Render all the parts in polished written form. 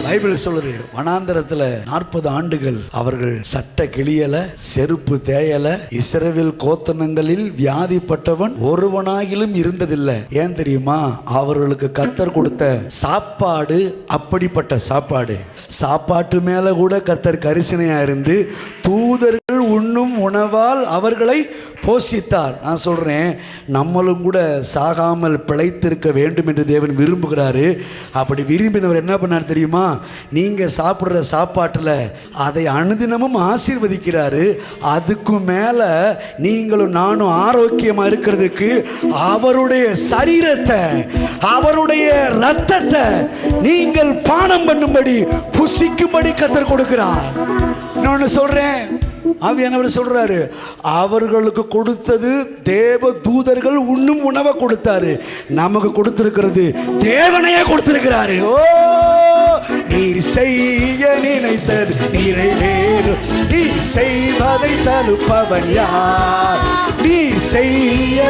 Bible சொல்லுது, வனாந்தரத்துல 40 ஆண்டுகள் அவர்கள் சட்டை கிளியல, செருப்பு தேயல, இஸ்ரவேல் கோத்திரங்களில் வியாதிப்பட்டவன் ஒருவனாகிலும் இருந்ததில்லை. ஏன் தெரியுமா? அவர்களுக்கு கர்த்தர் கொடுத்த சாப்பாடு அப்படிப்பட்ட சாப்பாடு. சாப்பாட்டு மேல கூட கர்த்தர் கரிசனையா இருந்து தூதர்கள் உண்ணும் உணவால் அவர்களை போஷித்தார். நான் சொல்றேன், நம்மளும் கூட சாகாமல் பிழைத்திருக்க வேண்டும் என்று தேவன் விரும்புகிறாரு. அப்படி விரும்பினவர் என்ன பண்ணார் தெரியுமா? நீங்க சாப்பிட்ற சாப்பாட்டில் அதை அனுதினமும் ஆசீர்வதிக்கிறாரு. அதுக்கு மேல நீங்களும் நானும் ஆரோக்கியமா இருக்கிறதுக்கு அவருடைய சரீரத்தை, அவருடைய ரத்தத்தை நீங்கள் பானம் பண்ணும்படி, புசிக்கும்படி கர்த்தர் கொடுக்கிறார். இன்னொன்னு சொல்றேன், ஆவியானவர் சொல்றாரு, அவர்களுக்கு கொடுத்தது தேவ தூதர்கள் உண்ணும் உணவை கொடுத்தாரு. நமக்கு கொடுத்திருக்கிறது தேவனையே கொடுத்திருக்கிறாரு. ஓ, நீர் செய்ய நினைத்தது நிறைவேறும், நீ செய்வதை தடுப்பவன் யார்? நீ செய்ய,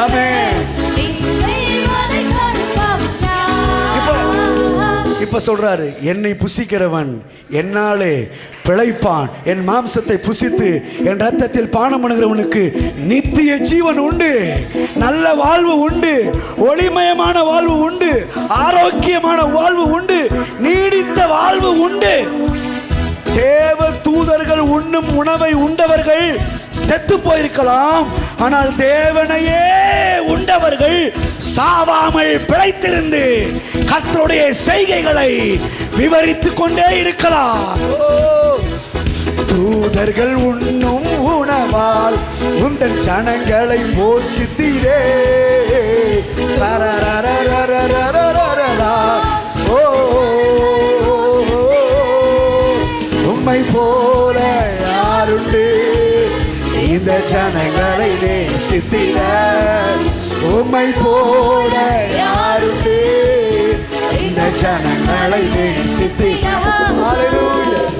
ஆமென். இப்ப சொல்றாரு, என்னை புசிக்கிறவன் என்னாலே பிழைப்பான், என் மாம்சத்தை புசித்து என் ரத்தத்தில் பானம் பண்ணுகிறவனுக்கு நித்திய ஜீவன் உண்டு, நல்ல வாழ்வு உண்டு, ஒளிமயமான வாழ்வு உண்டு, ஆரோக்கியமான வாழ்வு உண்டு, நீடித்த வாழ்வு உண்டு. தேவ தூதர்கள் உண்ணும் உணவை உண்டவர்கள் செத்து போயிருக்கலாம், ஆனால் தேவனையே உண்டவர்கள் சாவாமல் பிழைத்திருந்து கர்த்தருடைய செய்கைகளை விவரித்துக் கொண்டே இருக்கலாம். தூதர்கள் உண்ணும் உணவால் உந்தன் ஜனங்களை போஷித்தீரே. உம்மை போல யாருண்டு இந்த ஜனங்களை நேசித்திட? உம்மை போல யாருண்டு இந்த ஜனங்களை நேசித்திட?